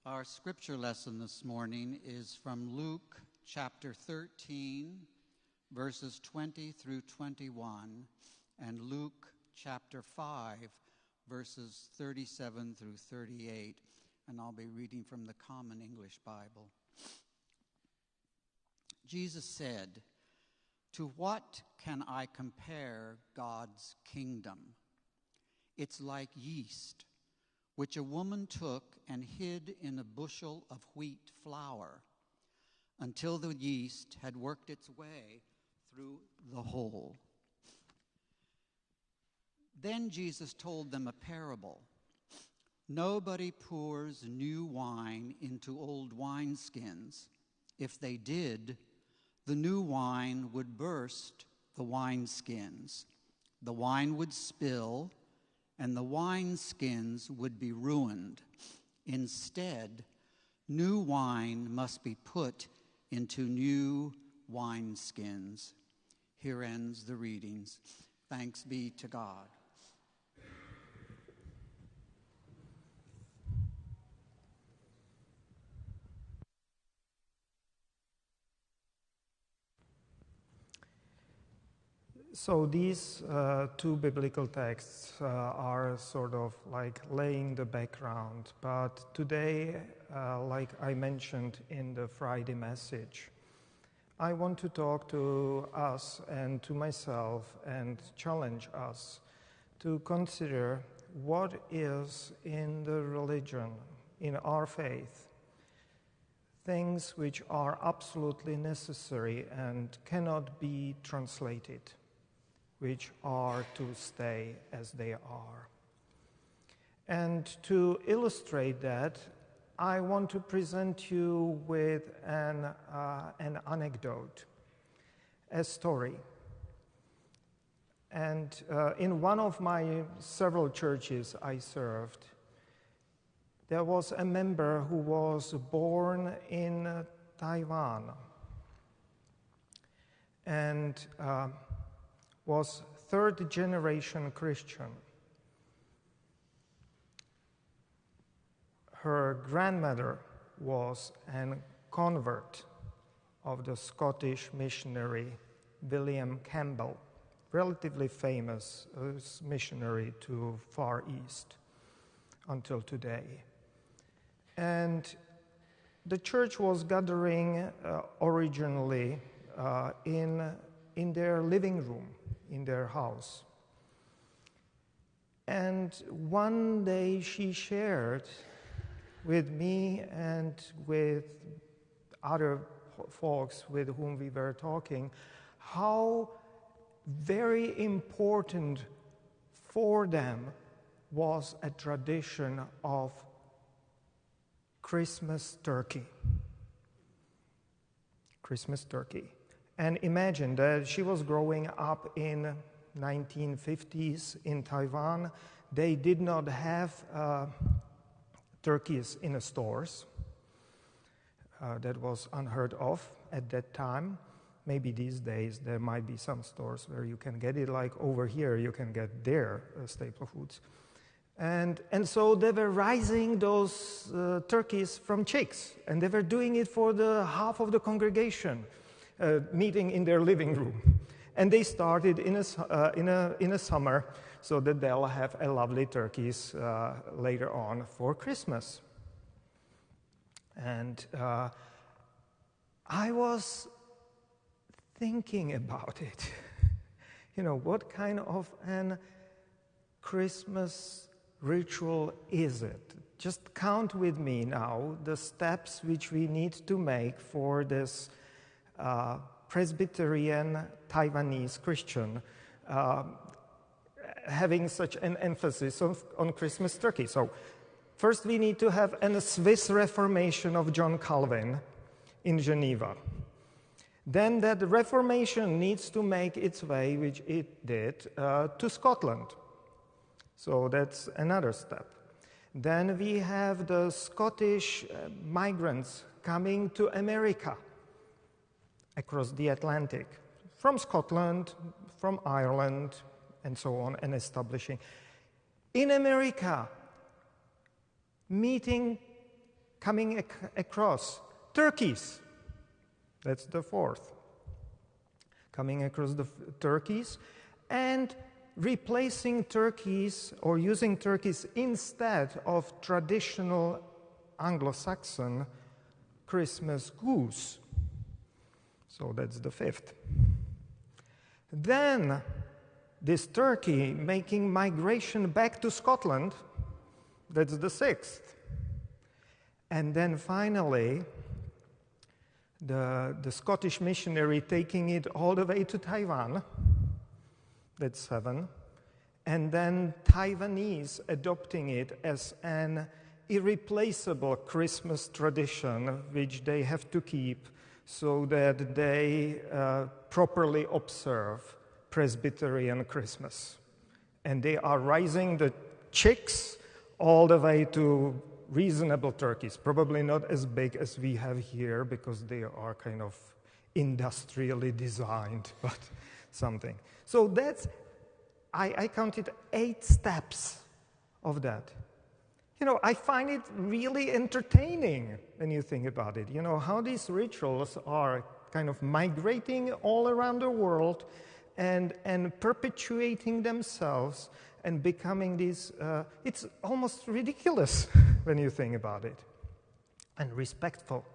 Our scripture lesson this morning is from Luke chapter 13, verses 20 through 21, and Luke chapter 5, verses 37 through 38, and I'll be reading from the Common English Bible. Jesus said, "To what can I compare God's kingdom? It's like yeast, which a woman took and hid in a bushel of wheat flour until the yeast had worked its way through the whole." Then Jesus told them a parable. "Nobody pours new wine into old wineskins. If they did, the new wine would burst the wineskins. The wine would spill, and the wineskins would be ruined. Instead, new wine must be put into new wineskins." Here ends the readings. Thanks be to God. So these two biblical texts are sort of like laying the background. But today, like I mentioned in the Friday message, I want to talk to us and to myself and challenge us to consider what is in the religion, in our faith, things which are absolutely necessary and cannot be translated, which are to stay as they are. And to illustrate that, I want to present you with an anecdote, a story. And in one of my several churches I served, there was a member who was born in Taiwan and was third-generation Christian. Her grandmother was a convert of the Scottish missionary William Campbell, relatively famous missionary to Far East until today. And the church was gathering originally in their living room, in their house. And one day she shared with me and with other folks with whom we were talking how very important for them was a tradition of Christmas turkey. Christmas turkey. And imagine that she was growing up in 1950s in Taiwan. They did not have turkeys in the stores. That was unheard of at that time. Maybe these days there might be some stores where you can get it, like over here you can get their staple foods. And so they were raising those turkeys from chicks, and they were doing it for the half of the congregation. Meeting in their living room, and they started in a summer so that they'll have a lovely turkeys later on for Christmas. And I was thinking about it. What kind of an Christmas ritual is it? Just count with me now the steps which we need to make for this Presbyterian Taiwanese Christian having such an emphasis on Christmas turkey. So first we need to have a Swiss Reformation of John Calvin in Geneva. Then that Reformation needs to make its way, which it did, to Scotland. So that's another step. Then we have the Scottish migrants coming to America across the Atlantic, from Scotland, from Ireland, and so on, and establishing. In America, meeting coming across turkeys. That's the fourth. Coming across the turkeys and replacing turkeys or using turkeys instead of traditional Anglo-Saxon Christmas goose. So that's the fifth. Then this turkey making migration back to Scotland, that's the sixth. And then finally, the Scottish missionary taking it all the way to Taiwan, that's seven. And then Taiwanese adopting it as an irreplaceable Christmas tradition, which they have to keep so that they properly observe Presbyterian Christmas. And they are raising the chicks all the way to reasonable turkeys, probably not as big as we have here because they are kind of industrially designed, but something. So that's, I counted 8 steps of that. You know, I find it really entertaining when you think about it, you know, how these rituals are kind of migrating all around the world and perpetuating themselves and becoming these, it's almost ridiculous when you think about it, and respectful.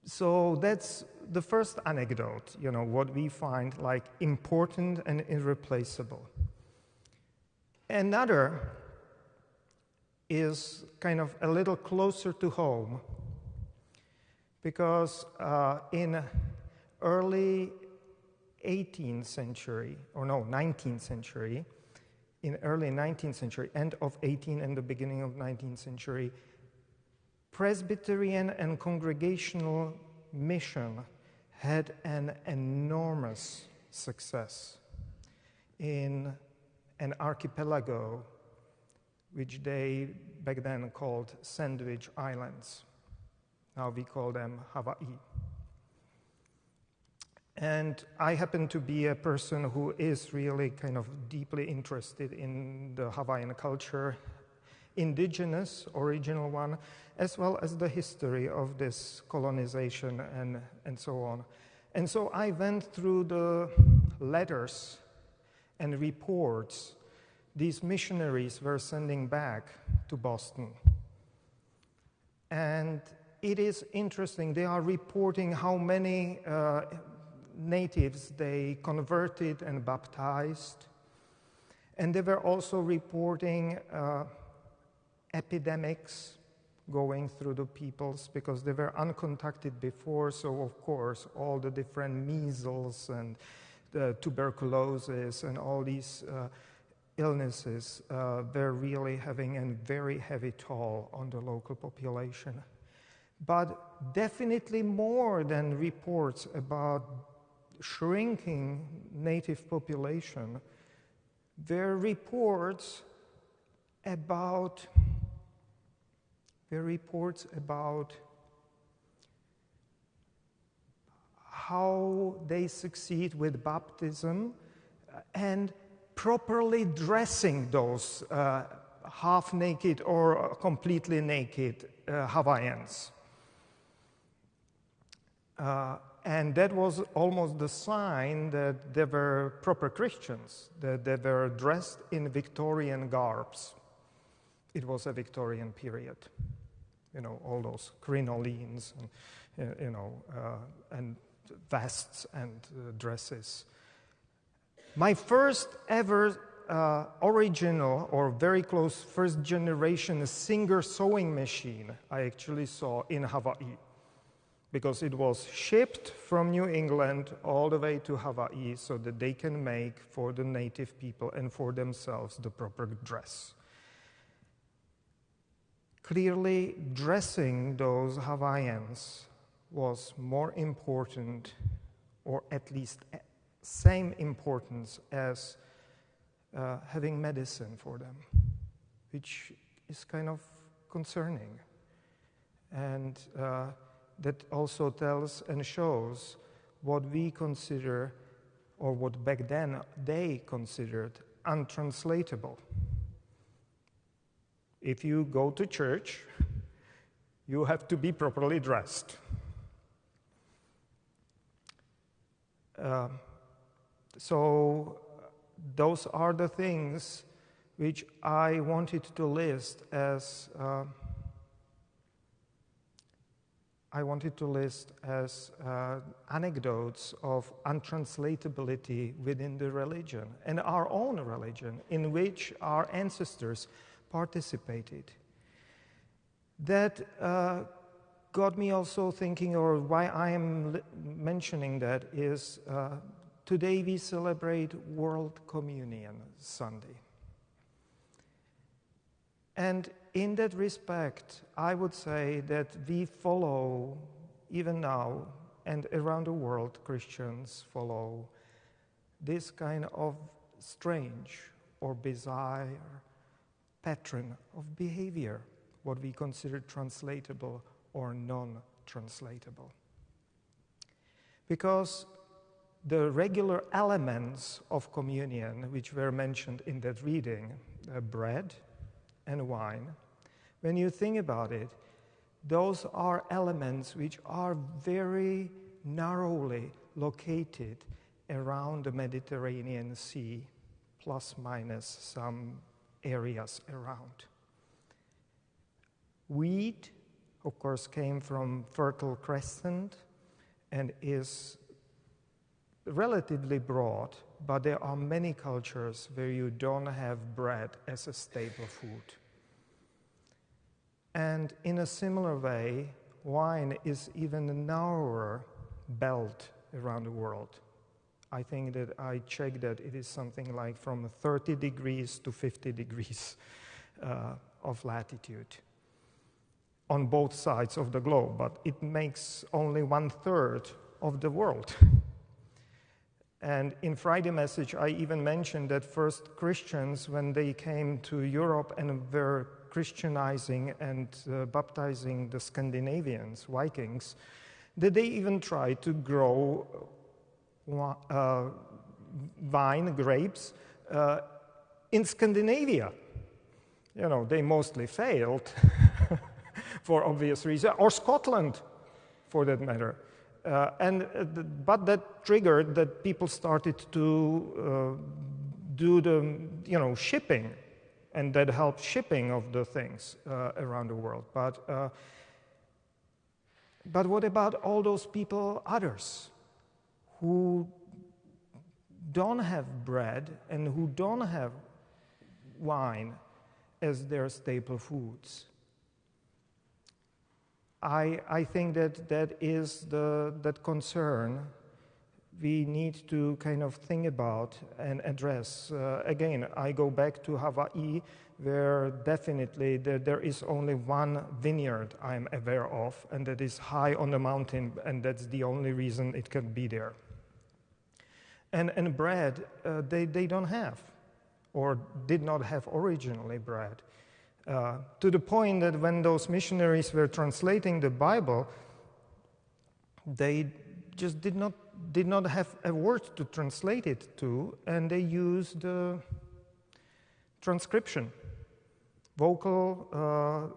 So that's the first anecdote, you know, what we find like important and irreplaceable. Another is kind of a little closer to home, because in early 18th century, or no, 19th century, in early 19th century, end of 18th and the beginning of 19th century, Presbyterian and Congregational mission had an enormous success in an archipelago which they back then called Sandwich Islands. Now we call them Hawaii. And I happen to be a person who is really kind of deeply interested in the Hawaiian culture, indigenous, original one, as well as the history of this colonization and so on. And so I went through the letters and reports these missionaries were sending back to Boston. And it is interesting, they are reporting how many natives they converted and baptized. And they were also reporting epidemics going through the peoples because they were uncontacted before, so of course all the different measles and the tuberculosis and all these illnesses were really having a very heavy toll on the local population. But definitely more than reports about shrinking native population, there are reports about how they succeed with baptism and properly dressing those half-naked or completely naked Hawaiians. And that was almost the sign that they were proper Christians, that they were dressed in Victorian garbs. It was a Victorian period. You know, all those crinolines and, and vests and dresses. My first ever original or very close first generation Singer sewing machine I actually saw in Hawaii, because it was shipped from New England all the way to Hawaii so that they can make for the native people and for themselves the proper dress. Clearly, dressing those Hawaiians was more important, or at least same importance as having medicine for them, which is kind of concerning. And that also tells and shows what we consider, or what back then they considered, untranslatable. If you go to church You have to be properly dressed. So those are the things which I wanted to list as anecdotes of untranslatability within the religion and our own religion in which our ancestors participated. That got me also thinking, or why I am mentioning that is, today we celebrate World Communion Sunday. And in that respect, I would say that we follow, even now, and around the world, Christians follow this kind of strange or bizarre pattern of behavior, what we consider translatable or non-translatable. Because the regular elements of communion, which were mentioned in that reading, bread and wine, when you think about it, those are elements which are very narrowly located around the Mediterranean Sea, plus minus some areas around. Wheat, of course, came from Fertile Crescent and is relatively broad, but there are many cultures where you don't have bread as a staple food. And in a similar way, wine is even a narrower belt around the world. I think that I checked that it is something like from 30 degrees to 50 degrees of latitude on both sides of the globe, but it makes only 1/3 of the world. And in Friday message, I even mentioned that first Christians, when they came to Europe and were Christianizing and baptizing the Scandinavians, Vikings, that they even tried to grow vine, grapes, in Scandinavia. You know, they mostly failed for obvious reasons, or Scotland, for that matter. But that triggered that people started to do the, shipping, and that helped shipping of the things around the world. But what about all those people, others, who don't have bread and who don't have wine as their staple foods? I think that is that concern we need to kind of think about and address. Again, I go back to Hawaii, where definitely there is only one vineyard I'm aware of, and that is high on the mountain, and that's the only reason it can be there. And bread, they don't have, or did not have originally bread. To the point that when those missionaries were translating the Bible, they just did not have a word to translate it to, and they used transcription, vocal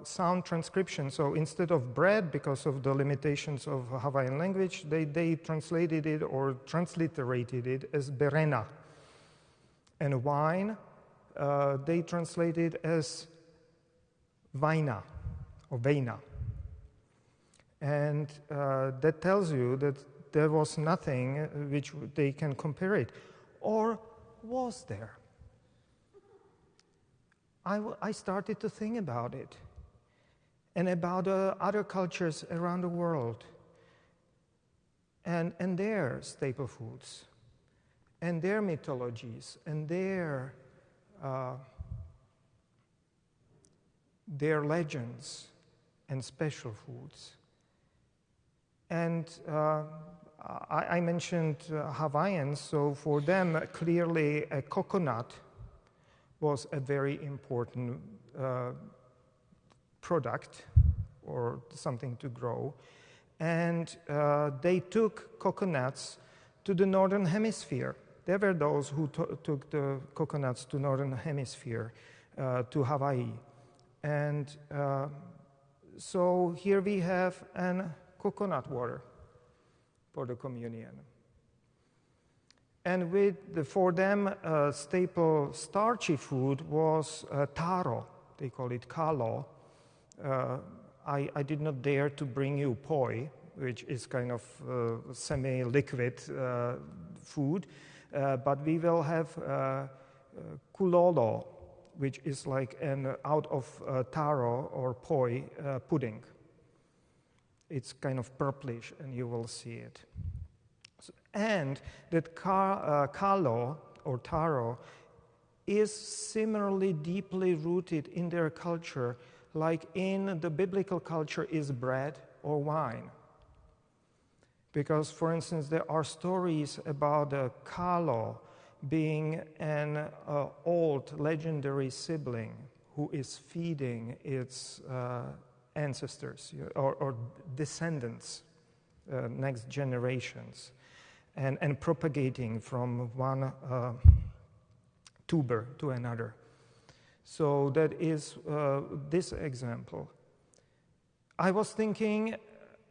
sound transcription. So instead of bread, because of the limitations of Hawaiian language, they translated it or transliterated it as berena. And wine, they translated as Vaina or Veina. And that tells you that there was nothing which they can compare it. Or was there? I started to think about it and about other cultures around the world and their staple foods and their mythologies and their legends and special foods. And I mentioned Hawaiians, so for them, clearly a coconut was a very important product or something to grow. And they took coconuts to the northern hemisphere. There were those who took the coconuts to northern hemisphere, to Hawaii. And So here we have an coconut water for the communion. And for them, staple starchy food was taro. They call it kalo. I did not dare to bring you poi, which is kind of semi-liquid food, but we will have kulolo, which is like an out of taro or poi pudding. It's kind of purplish, and you will see it. And that kalo or taro is similarly deeply rooted in their culture, like in the biblical culture is bread or wine. Because, for instance, there are stories about the kalo being an old legendary sibling who is feeding its ancestors or descendants, next generations, and propagating from one tuber to another. So that is this example. I was thinking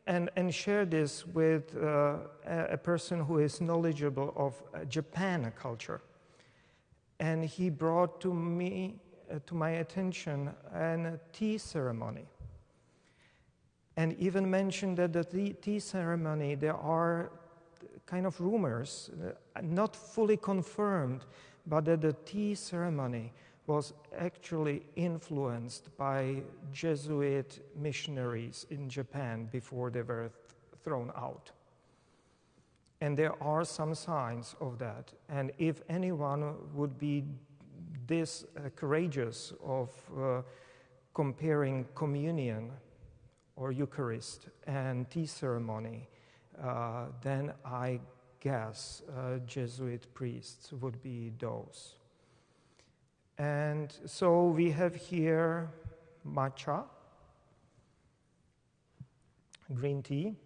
and share this with a person who is knowledgeable of Japan culture. And he brought to my attention a tea ceremony. And even mentioned that the tea ceremony, there are kind of rumors, not fully confirmed, but that the tea ceremony was actually influenced by Jesuit missionaries in Japan before they were thrown out. And there are some signs of that. And if anyone would be this courageous of comparing communion or Eucharist and tea ceremony, then I guess Jesuit priests would be those. And so we have here matcha, green tea.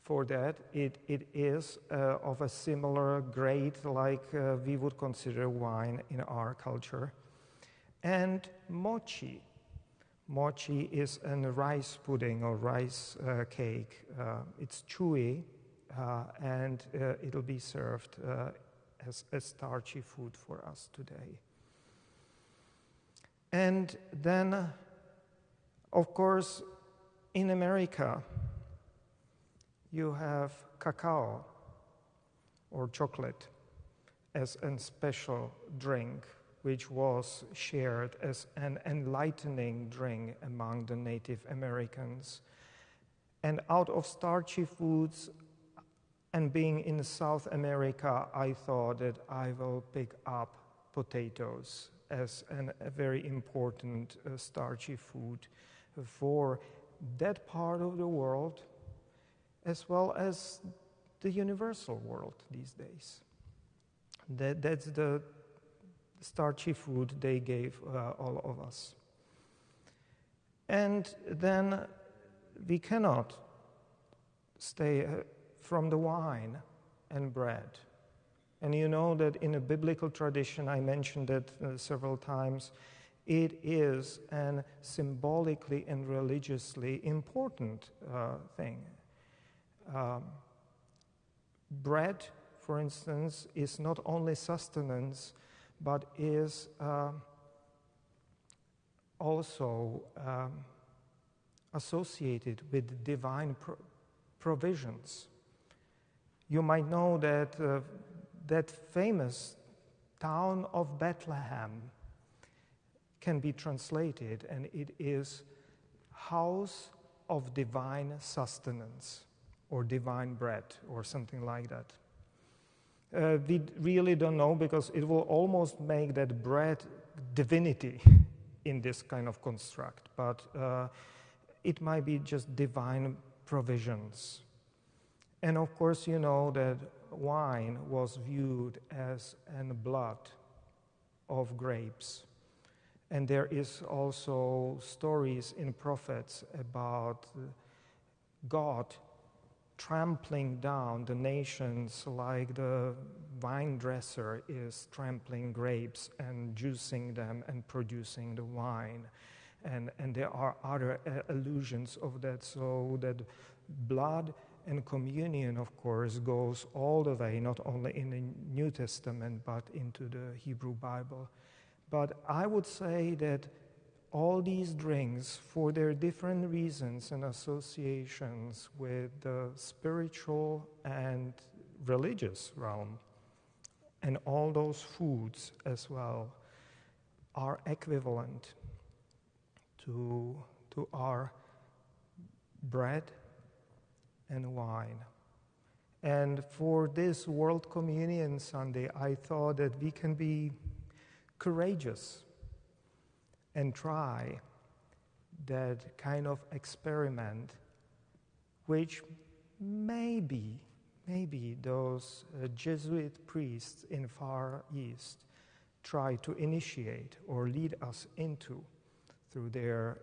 For that, it is of a similar grade like we would consider wine in our culture. And mochi. Mochi is a rice pudding or rice cake. It's chewy, and it'll be served as a starchy food for us today. And then, of course, in America, you have cacao or chocolate as a special drink, which was shared as an enlightening drink among the Native Americans. And out of starchy foods, and being in South America, I thought that I will pick up potatoes as a very important starchy food for that part of the world, as well as the universal world these days. That's the starchy food they gave all of us. And then we cannot stay from the wine and bread. And you know that in a biblical tradition, I mentioned it several times, it is a symbolically and religiously important thing. Bread, for instance, is not only sustenance, but is also associated with divine provisions. You might know that that famous town of Bethlehem can be translated, and it is house of divine sustenance, or divine bread, or something like that. We really don't know, because it will almost make that bread divinity in this kind of construct, but it might be just divine provisions. And of course, you know that wine was viewed as the blood of grapes. And there is also stories in prophets about God trampling down the nations like the vine dresser is trampling grapes and juicing them and producing the wine. And there are other allusions of that, so that blood and communion, of course, goes all the way, not only in the New Testament, but into the Hebrew Bible. But I would say that all these drinks, for their different reasons and associations with the spiritual and religious realm, and all those foods as well, are equivalent to our bread and wine. And for this World Communion Sunday, I thought that we can be courageous and try that kind of experiment, which maybe those Jesuit priests in Far East try to initiate or lead us into through their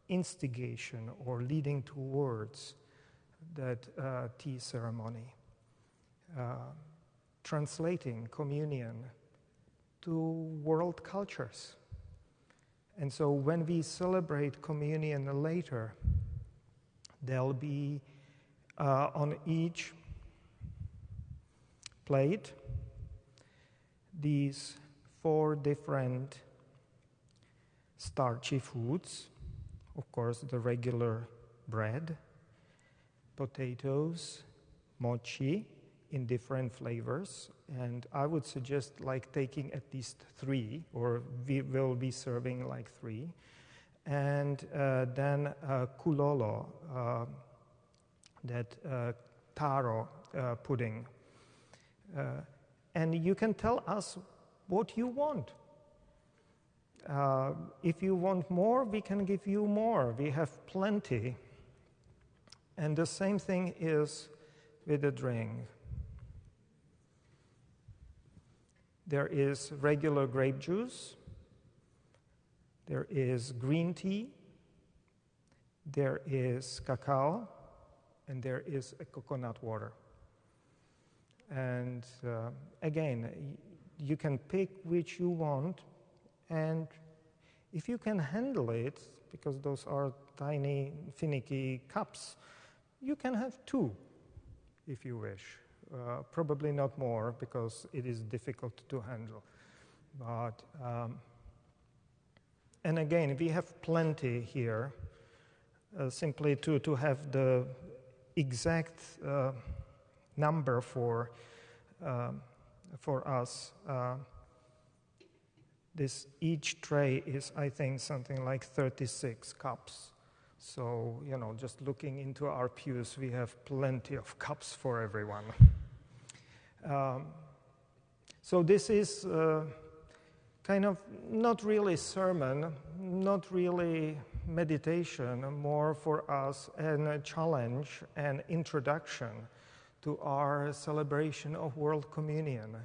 instigation or leading towards that tea ceremony, translating communion to world cultures. And so when we celebrate communion later, there'll be on each plate these 4 different starchy foods. Of course, the regular bread, potatoes, mochi in different flavors, and I would suggest taking at least 3, or we will be serving 3, and then kulolo, that taro pudding. And you can tell us what you want. If you want more, we can give you more. We have plenty. And the same thing is with the drink. There is regular grape juice. There is green tea. There is cacao. And there is a coconut water. And again, you can pick which you want. And if you can handle it, because those are tiny, finicky cups, you can have 2 if you wish. Probably not more, because it is difficult to handle. But, and again, we have plenty here, simply to have the exact number for us. Each tray is, I think, something like 36 cups. So, just looking into our pews, we have plenty of cups for everyone. So this is kind of not really sermon, not really meditation, more for us a challenge and introduction to our celebration of World Communion,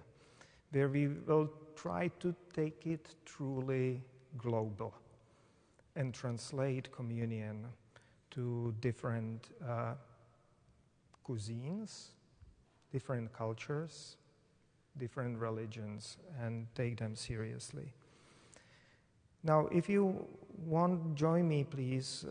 where we will try to take it truly global and translate communion to different cuisines, different cultures, different religions, and take them seriously. Now, if you want, join me, please.